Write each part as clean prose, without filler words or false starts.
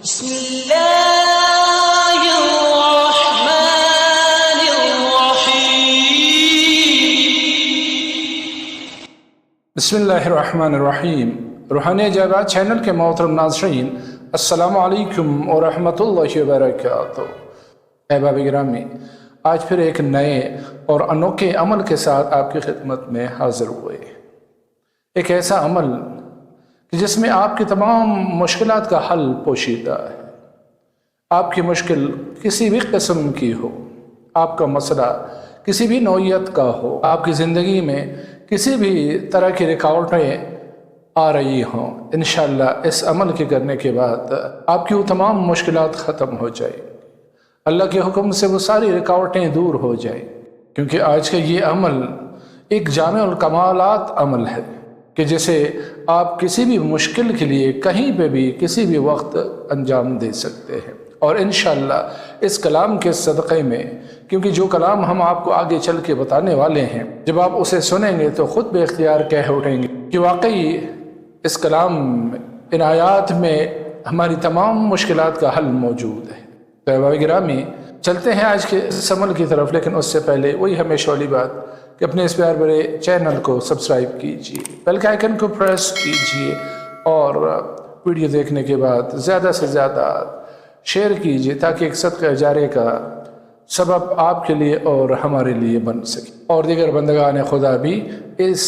بسم الله الرحمن الرحيم بسم اللہ الرحمن الرحیم۔ روحانی عجائبات چینل کے محترم ناظرین، السلام علیکم ورحمۃ اللہ وبرکاتہ۔ احباب گرامی، آج پھر ایک نئے اور انوکھے عمل کے ساتھ آپ کی خدمت میں حاضر ہوئے۔ ایک ایسا عمل کہ جس میں آپ کی تمام مشکلات کا حل پوشیدہ ہے۔ آپ کی مشکل کسی بھی قسم کی ہو، آپ کا مسئلہ کسی بھی نوعیت کا ہو، آپ کی زندگی میں کسی بھی طرح کی رکاوٹیں آ رہی ہوں، انشاءاللہ اس عمل کے کرنے کے بعد آپ کی وہ تمام مشکلات ختم ہو جائیں، اللہ کے حکم سے وہ ساری رکاوٹیں دور ہو جائیں، کیونکہ آج کا یہ عمل ایک جامع الکمالات عمل ہے کہ جسے آپ کسی بھی مشکل کے لیے کہیں پہ بھی کسی بھی وقت انجام دے سکتے ہیں۔ اور انشاءاللہ اس کلام کے صدقے میں، کیونکہ جو کلام ہم آپ کو آگے چل کے بتانے والے ہیں، جب آپ اسے سنیں گے تو خود بے اختیار کہہ اٹھیں گے کہ واقعی اس کلام ان آیات میں ہماری تمام مشکلات کا حل موجود ہے۔ تو احباب گرامی، چلتے ہیں آج کے اس عمل کی طرف، لیکن اس سے پہلے وہی ہمیشہ والی بات کہ اپنے اس پیار بھرے چینل کو سبسکرائب کیجیے، بیل کے آئیکن کو پریس کیجیے، اور ویڈیو دیکھنے کے بعد زیادہ سے زیادہ شیئر کیجیے تاکہ ایک صدقہ جاریہ کا سبب آپ کے لیے اور ہمارے لیے بن سکے، اور دیگر بندگان خدا بھی اس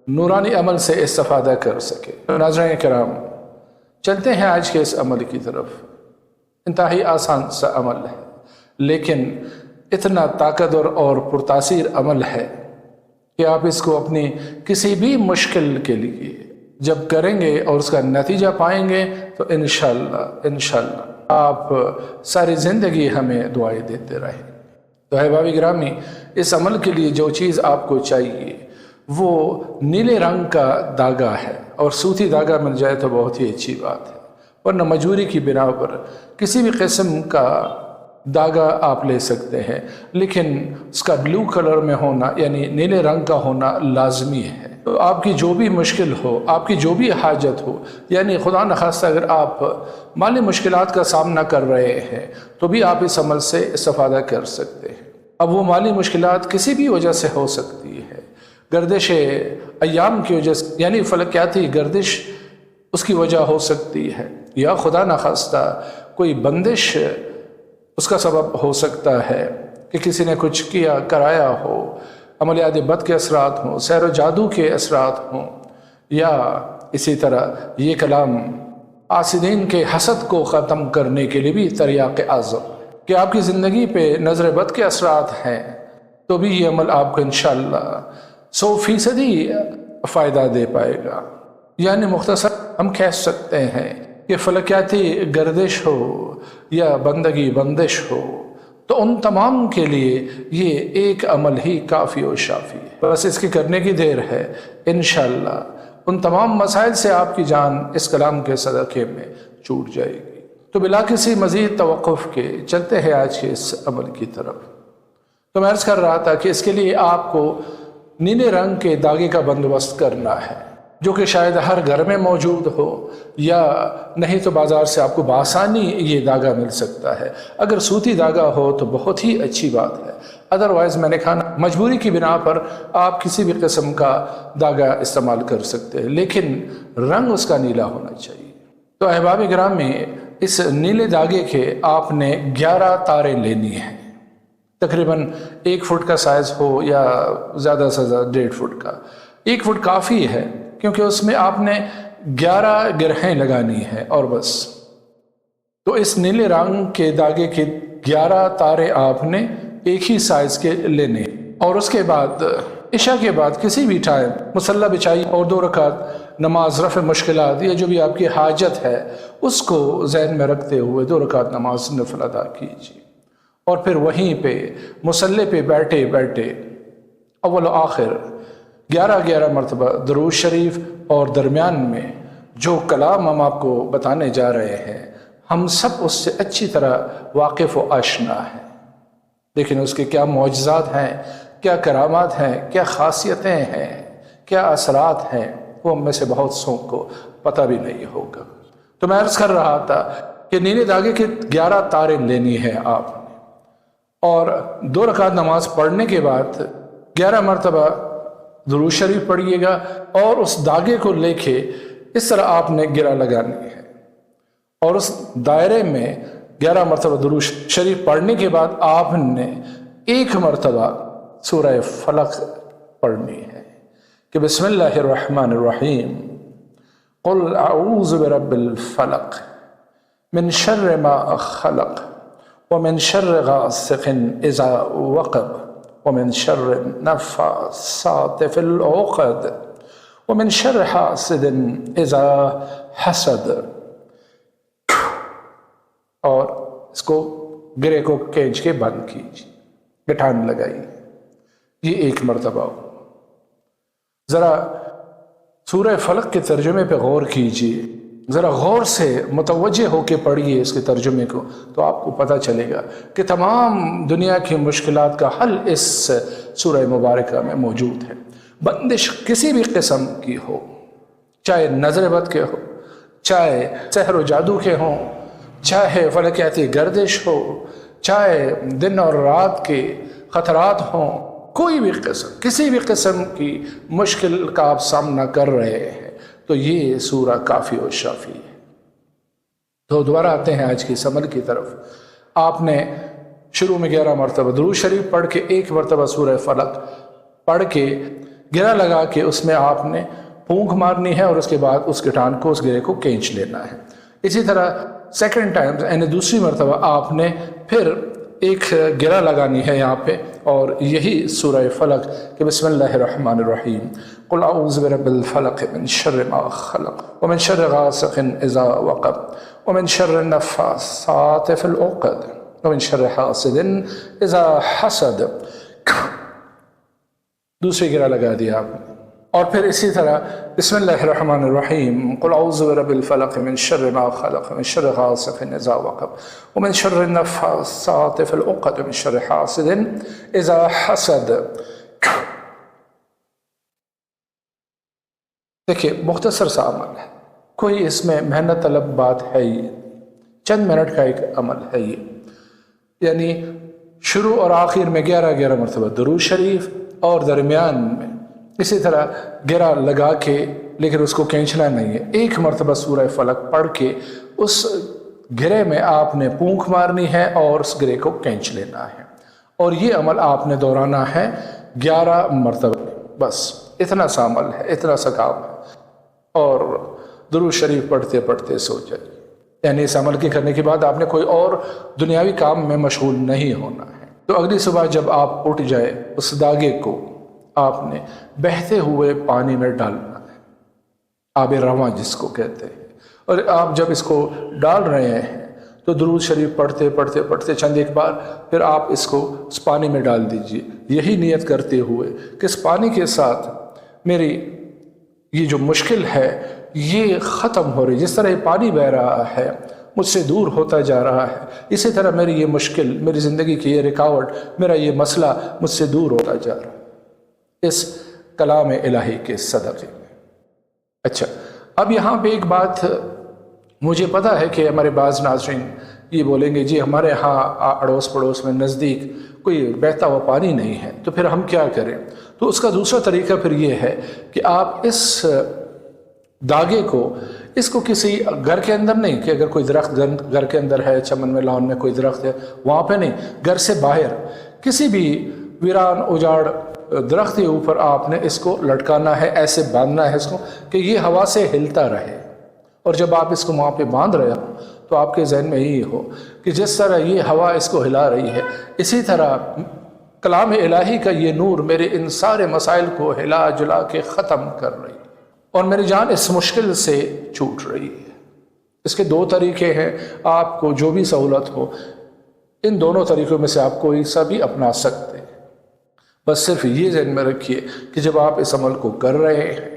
نورانی عمل سے استفادہ کر سکے۔ ناظرین کرام، چلتے ہیں آج کے اس عمل کی طرف۔ انتہائی آسان سا عمل ہے، لیکن اتنا طاقتور اور پرتاثیر عمل ہے کہ آپ اس کو اپنی کسی بھی مشکل کے لیے جب کریں گے اور اس کا نتیجہ پائیں گے تو انشاءاللہ آپ ساری زندگی ہمیں دعائیں دیتے رہیں۔ تو احباب گرامی، اس عمل کے لیے جو چیز آپ کو چاہیے وہ نیلے رنگ کا داغا ہے، اور سوتی داغا مل جائے تو بہت ہی اچھی بات ہے، ورنہ مجبوری کی بنا پر کسی بھی قسم کا داغا آپ لے سکتے ہیں، لیکن اس کا بلو کلر میں ہونا یعنی نیلے رنگ کا ہونا لازمی ہے۔ تو آپ کی جو بھی مشکل ہو، آپ کی جو بھی حاجت ہو، یعنی خدا نخواستہ اگر آپ مالی مشکلات کا سامنا کر رہے ہیں تو بھی آپ اس عمل سے استفادہ کر سکتے ہیں۔ اب وہ مالی مشکلات کسی بھی وجہ سے ہو سکتی ہے، گردش ایام کی وجہ سے یعنی فلکیاتی گردش اس کی وجہ ہو سکتی ہے، یا خدا نخواستہ کوئی بندش اس کا سبب ہو سکتا ہے کہ کسی نے کچھ کیا کرایا ہو، عملیات بد کے اثرات ہوں، سحر و جادو کے اثرات ہوں، یا اسی طرح یہ کلام حاسدین کے حسد کو ختم کرنے کے لیے بھی تریاق اعظم کہ آپ کی زندگی پہ نظر بد کے اثرات ہیں تو بھی یہ عمل آپ کو انشاءاللہ 100% فائدہ دے پائے گا۔ یعنی مختصر ہم کہہ سکتے ہیں کہ فلکیاتی گردش ہو یا بندگی بندش ہو تو ان تمام کے لیے یہ ایک عمل ہی کافی و شافی ہے، بس اس کی کرنے کی دیر ہے۔ انشاءاللہ ان تمام مسائل سے آپ کی جان اس کلام کے صدقے میں چھوٹ جائے گی۔ تو بلا کسی مزید توقف کے چلتے ہیں آج کے اس عمل کی طرف۔ تو میں عرض کر رہا تھا کہ اس کے لیے آپ کو نیلے رنگ کے داغے کا بندوبست کرنا ہے، جو کہ شاید ہر گھر میں موجود ہو، یا نہیں تو بازار سے آپ کو بآسانی یہ داغا مل سکتا ہے۔ اگر سوتی داغا ہو تو بہت ہی اچھی بات ہے، ادروائز میں نے کہا مجبوری کی بنا پر آپ کسی بھی قسم کا داغا استعمال کر سکتے ہیں، لیکن رنگ اس کا نیلا ہونا چاہیے۔ تو احباب گرامی، اس نیلے داغے کے آپ نے 11 تاریں لینی ہیں، تقریباً 1 فٹ کا سائز ہو یا زیادہ سے زیادہ 1.5 فٹ کا۔ 1 فٹ کافی ہے، کیونکہ اس میں آپ نے 11 گرہیں لگانی ہیں اور بس۔ تو اس نیلے رنگ کے داغے کے 11 تارے آپ نے ایک ہی سائز کے لینے، اور اس کے بعد عشاء کے بعد کسی بھی ٹائم مصلی بچائی اور 2 رکعت نماز رفع مشکلات یا جو بھی آپ کی حاجت ہے اس کو ذہن میں رکھتے ہوئے 2 رکعت نماز نفل ادا کیجیے، اور پھر وہیں پہ مصلی پہ بیٹھے بیٹھے اول و آخر 11 مرتبہ درود شریف، اور درمیان میں جو کلام ہم آپ کو بتانے جا رہے ہیں ہم سب اس سے اچھی طرح واقف و آشنا ہیں، لیکن اس کے کیا معجزات ہیں، کیا کرامات ہیں، کیا خاصیتیں ہیں، کیا اثرات ہیں، وہ ہم میں سے بہت سو کو پتہ بھی نہیں ہوگا۔ تو میں عرض کر رہا تھا کہ نیلے دھاگے کے 11 تاریں لینی ہے آپ نے، اور 2 رکعت نماز پڑھنے کے بعد 11 مرتبہ درود شریف پڑھیے گا، اور اس دھاگے کو لے کے اس طرح آپ نے گرہ لگانی ہے، اور اس دائرے میں 11 مرتبہ درود شریف پڑھنے کے بعد آپ نے 1 مرتبہ سورہ فلق پڑھنی ہے کہ بسم اللہ الرحمن الرحیم قل اعوذ برب الفلق من شر ما خلق ومن شر غاسق اذا وقب ومن شر النفاثات في العقد ومن شر حاسد اذا حسد، اور اس کو گرے کو کھینچ کے بند کیجیے، گٹھان لگائیے، یہ 1 مرتبہ ہو۔ ذرا سورہ فلق کے ترجمے پہ غور کیجیے، ذرا غور سے متوجہ ہو کے پڑھیے اس کے ترجمے کو، تو آپ کو پتہ چلے گا کہ تمام دنیا کی مشکلات کا حل اس سورہ مبارکہ میں موجود ہے۔ بندش کسی بھی قسم کی ہو، چاہے نظر بد کے ہو، چاہے سحر و جادو کے ہوں، چاہے فلکیاتی گردش ہو، چاہے دن اور رات کے خطرات ہوں، کوئی بھی قسم، کسی بھی قسم کی مشکل کا آپ سامنا کر رہے ہیں تو یہ سورہ کافی و شافی ہے۔ تو دوبارہ آتے ہیں آج کی اس عمل کی طرف۔ آپ نے شروع میں 11 مرتبہ درود شریف پڑھ کے 1 مرتبہ سورہ فلق پڑھ کے گرہ لگا کے اس میں آپ نے پھونک مارنی ہے، اور اس کے بعد اس گٹھان کو، اس گرے کو کھینچ لینا ہے۔ اسی طرح سیکنڈ ٹائم یعنی دوسری مرتبہ آپ نے پھر 1 گرہ لگانی ہے یہاں پہ، اور یہی سورہ فلق کہ بسم اللہ الرحمن الرحیم قل اعوذ برب الفلق من شر ما خلق ومن شر غاسق اذا وقب ومن شر النفاثات في العقد ومن شر حاسد اذا حسد، دوسری گرہ لگا دیا آپ نے، اور پھر اسی طرح بسم اللہ الرحمن الرحیم قل اعوذ برب الفلق من شر ما خلق من شر غاسق اذا وقب ومن شر النفاثات في العقد ومن شر حاسد اذا حسد۔ دیکھیے مختصر سا عمل ہے، کوئی اس میں محنت طلب بات ہے ہی، چند منٹ کا ایک عمل ہے یہ، یعنی شروع اور آخر میں 11 مرتبہ درود شریف، اور درمیان میں اسی طرح گرہ لگا کے، لیکن اس کو کھینچنا نہیں ہے، 1 مرتبہ سورہ فلق پڑھ کے اس گرے میں آپ نے پونک مارنی ہے اور اس گرے کو کھینچ لینا ہے، اور یہ عمل آپ نے دہرانا ہے 11 مرتبہ، بس اتنا سا عمل ہے، اتنا سا کام ہے، اور درود شریف پڑھتے پڑھتے سو جائیے۔ یعنی اس عمل کے کرنے کے بعد آپ نے کوئی اور دنیاوی کام میں مشغول نہیں ہونا ہے۔ تو اگلی صبح جب آپ اٹھ جائے، اس دھاگے کو آپ نے بہتے ہوئے پانی میں ڈالنا ہے، آب رواں جس کو کہتے ہیں، اور آپ جب اس کو ڈال رہے ہیں تو درود شریف پڑھتے پڑھتے پڑھتے چند ایک بار پھر آپ اس کو اس پانی میں ڈال دیجئے، یہی نیت کرتے ہوئے کہ اس پانی کے ساتھ میری یہ جو مشکل ہے یہ ختم ہو رہی، جس طرح یہ پانی بہہ رہا ہے مجھ سے دور ہوتا جا رہا ہے، اسی طرح میری یہ مشکل، میری زندگی کی یہ رکاوٹ، میرا یہ مسئلہ مجھ سے دور ہوتا جا رہا ہے اس کلام الہی کے صدقے میں۔ اچھا، اب یہاں پہ ایک بات مجھے پتہ ہے کہ ہمارے بعض ناظرین یہ بولیں گے جی ہمارے ہاں اڑوس پڑوس میں نزدیک کوئی بہتا ہوا پانی نہیں ہے، تو پھر ہم کیا کریں؟ تو اس کا دوسرا طریقہ پھر یہ ہے کہ آپ اس دھاگے کو، اس کو کسی گھر کے اندر نہیں، کہ اگر کوئی درخت گھر کے اندر ہے، چمن میں لان میں کوئی درخت ہے وہاں پہ نہیں، گھر سے باہر کسی بھی ویران اجاڑ درخت کے اوپر آپ نے اس کو لٹکانا ہے، ایسے باندھنا ہے اس کو کہ یہ ہوا سے ہلتا رہے، اور جب آپ اس کو وہاں پہ باندھ رہے ہو تو آپ کے ذہن میں یہی ہو کہ جس طرح یہ ہوا اس کو ہلا رہی ہے، اسی طرح کلام الہی کا یہ نور میرے ان سارے مسائل کو ہلا جلا کے ختم کر رہی ہے، اور میری جان اس مشکل سے چھوٹ رہی ہے۔ اس کے 2 طریقے ہیں، آپ کو جو بھی سہولت ہو ان دونوں طریقوں میں سے آپ کوئی سا بھی اپنا سکتے ہیں، بس صرف یہ ذہن میں رکھیے کہ جب آپ اس عمل کو کر رہے ہیں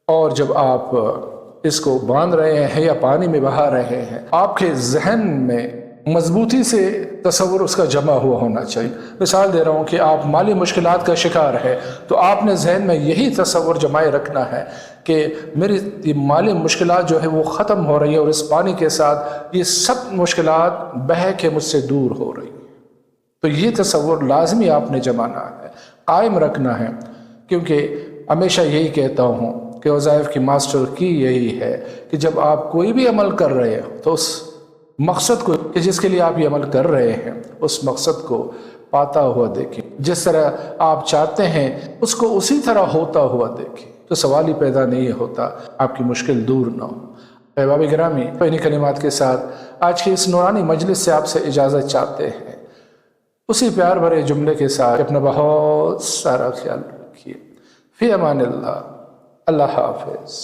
اور جب آپ اس کو باندھ رہے ہیں یا پانی میں بہا رہے ہیں، آپ کے ذہن میں مضبوطی سے تصور اس کا جمع ہوا ہونا چاہیے۔ مثال دے رہا ہوں کہ آپ مالی مشکلات کا شکار ہے تو آپ نے ذہن میں یہی تصور جمائے رکھنا ہے کہ میری یہ مالی مشکلات جو ہے وہ ختم ہو رہی ہے، اور اس پانی کے ساتھ یہ سب مشکلات بہہ کے مجھ سے دور ہو رہی ہیں۔ تو یہ تصور لازمی آپ نے جمانا ہے، قائم رکھنا ہے، کیونکہ ہمیشہ یہی کہتا ہوں کہ وظائف کی ماسٹر کی یہی ہے کہ جب آپ کوئی بھی عمل کر رہے ہو تو اس مقصد کو کہ جس کے لیے آپ یہ عمل کر رہے ہیں اس مقصد کو پاتا ہوا دیکھیں، جس طرح آپ چاہتے ہیں اس کو اسی طرح ہوتا ہوا دیکھیں، تو سوال ہی پیدا نہیں ہوتا آپ کی مشکل دور نہ ہو۔ احباب گرامی، انہی کلمات کے ساتھ آج کی اس نورانی مجلس سے آپ سے اجازت چاہتے ہیں، اسی پیار بھرے جملے کے ساتھ اپنا بہت سارا خیال رکھیے۔ فی امان اللہ، اللہ حافظ۔